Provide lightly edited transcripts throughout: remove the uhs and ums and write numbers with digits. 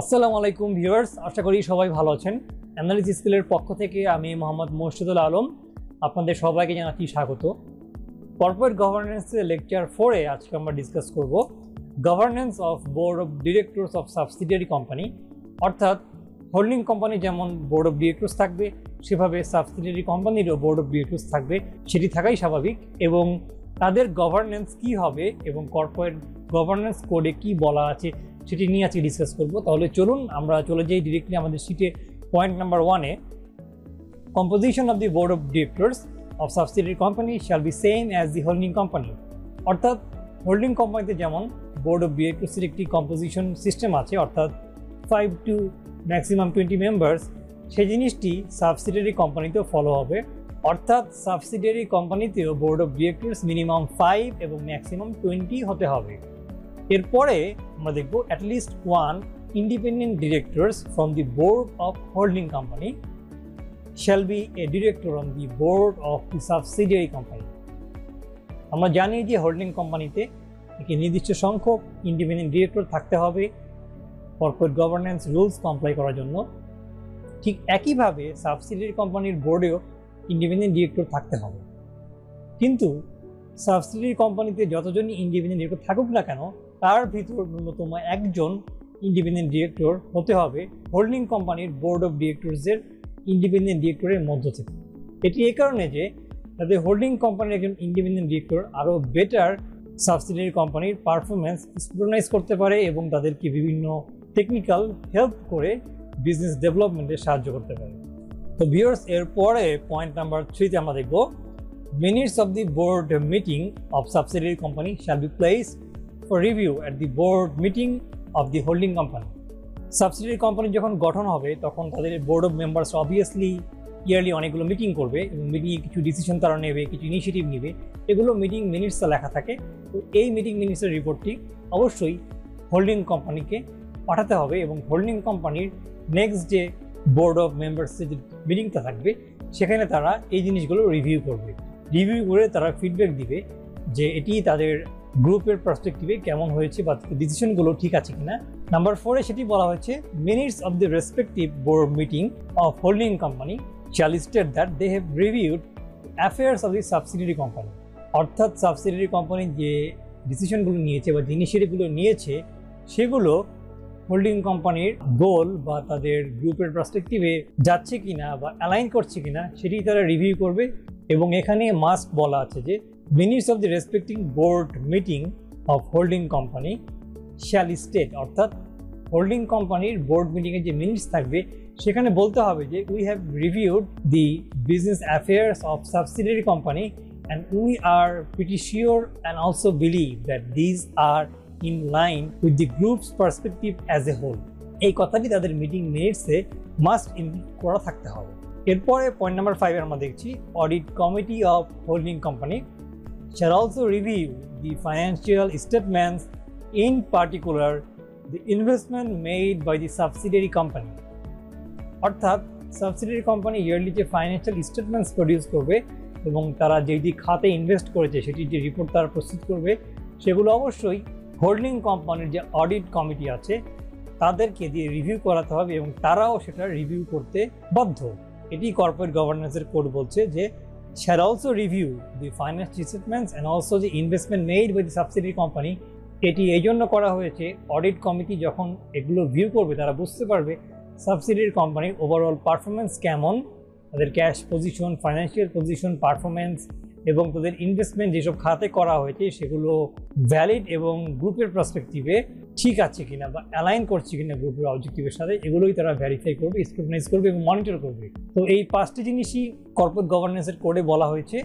আসসালামু আলাইকুম ভিউয়ার্স, আশা করি সবাই ভালো আছেন। অ্যানালিস্ট স্কুলের পক্ষ থেকে আমি মোহাম্মদ মোর্শেদুল আলম আপনাদের সবাইকে জানাচ্ছি স্বাগত। কর্পোরেট গভর্নেন্সের লেকচার 4 এ আজকে আমরা ডিসকাস করব governance of board of directors of subsidiary company. অর্থাৎ হোল্ডিং কোম্পানি যেমন বোর্ড অফ ডিরেক্টরস থাকবে, সেভাবে সাবসিডিয়ারি কোম্পানিরও বোর্ড অফ ডিরেক্টরস থাকবে, সেটি থাকাই স্বাভাবিক। এবং তাদের গভর্নেন্স কী হবে এবং কর্পোরেট গভর্নেন্স কোডে কী বলা আছে সেটি নিয়ে আজকে ডিসকাস করব। তাহলে চলুন আমরা চলে যাই ডিরেক্টলি আমাদের শিটে point number 1 A. Composition of the board of directors of subsidiary company shall be same as the holding company. অর্থাৎ হোল্ডিং কোম্পানিতে যেমন বোর্ড অফ ডিরেক্টরসের একটি কম্পোজিশন সিস্টেম আছে, অর্থাৎ 5 to ম্যাক্সিমাম 20 মেম্বার্স, সেই জিনিসটি সাবসিডিয়ারি কোম্পানিতেও ফলো হবে। অর্থাৎ সাবসিডিয়ারি কোম্পানিতেও বোর্ড অফ ডিরেক্টরস মিনিমাম 5 এবং ম্যাক্সিমাম 20 হতে হবে। এরপরে আমরা দেখব at least 1 independent directors from the board of holding company shall be a director on the board of the subsidiary company. আমরা জানি যে হোল্ডিং কোম্পানিতে একটি নির্দিষ্ট সংখ্যক ইন্ডিপেন্ডেন্ট ডিরেক্টর থাকতে হবে কর্পোরেট গভর্নেন্স রুলস কমপ্লাই করার জন্য। ঠিক একইভাবে সাবসিডিয়ারি কোম্পানির বোর্ডেও ইন্ডিপেন্ডেন্ট ডিরেক্টর থাকতে হবে। কিন্তু সাবসিডিয়ারি কোম্পানিতে যতজনই ইন্ডিপেন্ডেন্ট ডিরেক্টর থাকুক না কেন, তার ভিতর ন্যূনতম একজন ইন্ডিপেন্ডেন্ট ডিরেক্টর হতে হবে হোল্ডিং কোম্পানির বোর্ড অফ ডিরেক্টরসের ইন্ডিপেন্ডেন্ট ডিরেক্টরের মধ্য থেকে। এটি এই কারণে যে তাদের হোল্ডিং কোম্পানির একজন ইন্ডিপেন্ডেন্ট ডিরেক্টর আরও বেটার সাবসিডিয়ারি কোম্পানির পারফরমেন্স স্ক্রুটানাইজ করতে পারে এবং তাদেরকে বিভিন্ন টেকনিক্যাল হেল্প করে বিজনেস ডেভেলপমেন্টে সাহায্য করতে পারে। তো ভিউয়ার্স, এরপরে পয়েন্ট নাম্বার 3 তে আমরা দেখব minutes of the board meeting of subsidiary company shall be placed for review at the board meeting of the holding company. Subsidiary company যখন গঠন হবে তখন তাদের board of members obviously yearly অনেকগুলো মিটিং করবে এবং মিটিংয়ে কিছু ডিসিশন তারা নেবে, কিছু ইনিশিয়েটিভ নেবে। এগুলো মিটিং মিনিটসে লেখা থাকে। তো এই মিটিং মিনিটসের রিপোর্টটি অবশ্যই হোল্ডিং কোম্পানিকে পাঠাতে হবে এবং হোল্ডিং কোম্পানির নেক্সট যে বোর্ড অফ মেম্বার্সের যে মিটিংটা থাকবে সেখানে তারা এই জিনিসগুলো রিভিউ করবে। রিভিউ করে তারা ফিডব্যাক দিবে যে এটি তাদের গ্রুপের পার্সপেক্টিভে কেমন হয়েছে বা ডিসিশনগুলো ঠিক আছে কিনা। নাম্বার 4 এ সেটি বলা হয়েছে minutes of the respective board meeting of holding company shall state that they have reviewed affairs of the subsidiary company. অর্থাৎ সাবসিডিয়ারি কোম্পানি যে ডিসিশনগুলো নিয়েছে বা যে ইনিশিয়েটিভগুলো নিয়েছে সেগুলো হোল্ডিং কোম্পানির গোল বা তাদের গ্রুপের পার্সপেক্টিভে যাচ্ছে কিনা বা অ্যালাইন করছে কিনা সেটি তারা রিভিউ করবে। এবং এখানে মাস্ট বলা আছে যে minutes of the respecting board meeting of holding company shall state, অর্থাৎ হোল্ডিং কোম্পানির বোর্ড মিটিংয়ে যে মিনিটস থাকবে সেখানে বলতে হবে যে we have reviewed the business affairs of subsidiary company and we are pretty sure and also believe that these are in line with the group's perspective as a whole. এই কথাটি তাদের মিটিং মিনিটসে মাস্ট ইনক্লুড করা থাকতে হবে। এরপরে point number 5 এ আমরা দেখছি audit committee of holding company shall also review the financial statements, in particular the investment made by the subsidiary company. অর্থাৎ সাবসিডিয়ারি কোম্পানি ইয়ারলি যে ফাইন্যান্সিয়াল স্টেটমেন্টস প্রডিউস করবে এবং তারা যেই খাতে ইনভেস্ট করেছে সেটির যে রিপোর্ট তারা প্রস্তুত করবে সেগুলো অবশ্যই হোল্ডিং কোম্পানির যে অডিট কমিটি আছে তাদেরকে দিয়ে রিভিউ করাতে হবে এবং তারাও সেটা রিভিউ করতে বাধ্য। এটি কর্পোরেট গভর্নেন্সের কোড বলছে যে shall also review the financial statements and also the investment made by the subsidiary company. এটি এই জন্য করা হয়েছে অডিট কমিটি যখন এগুলো ভিউ করবে তারা বুঝতে পারবে সাবসিডিয়ারি কোম্পানির ওভারঅল পারফরমেন্স কেমন, তাদের cash position, financial position, performance এবং তাদের ইনভেস্টমেন্ট যেসব খাতে করা হয়েছে সেগুলো ভ্যালিড এবং গ্রুপের পার্সপেক্টিভে ঠিক আছে কিনা বা অ্যালাইন করছে কিনা গ্রুপের অবজেক্টিভের সাথে, এগুলোই তারা ভেরিফাই করবে, স্ক্রুটানাইজ করবে এবং মনিটর করবে। তো এই 5টি জিনিসই কর্পোরেট গভর্নেন্সের কোডে বলা হয়েছে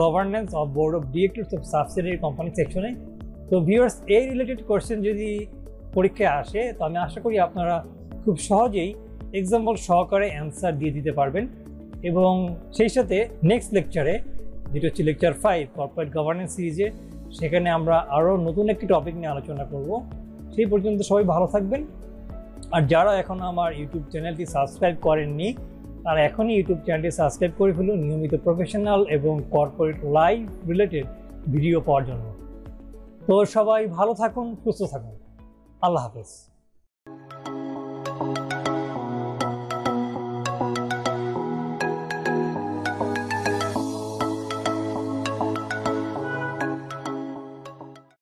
governance of board of directors of subsidiary company সেকশনে। তো ভিউয়ার্স, এই রিলেটেড কোয়েশ্চেন যদি পরীক্ষায় আসে তো আমি আশা করি আপনারা খুব সহজেই এক্সাম্পল সহকারে অ্যান্সার দিয়ে দিতে পারবেন। এবং সেই সাথে নেক্সট লেকচারে, যেটা হচ্ছে লেকচার 5 কর্পোরেট গভর্নেন্স সিরিজে, সেখানে আমরা আরও নতুন একটি টপিক নিয়ে আলোচনা করব। সেই পর্যন্ত সবাই ভালো থাকবেন। আর যারা এখন আমার ইউটিউব চ্যানেলটি সাবস্ক্রাইব করেননি তারা এখনই ইউটিউব চ্যানেলটি সাবস্ক্রাইব করে ফেলুন নিয়মিত প্রফেশনাল এবং কর্পোরেট লাইভ রিলেটেড ভিডিও পাওয়ার জন্য। তো সবাই ভালো থাকুন, সুস্থ থাকুন। আল্লাহ হাফেজ।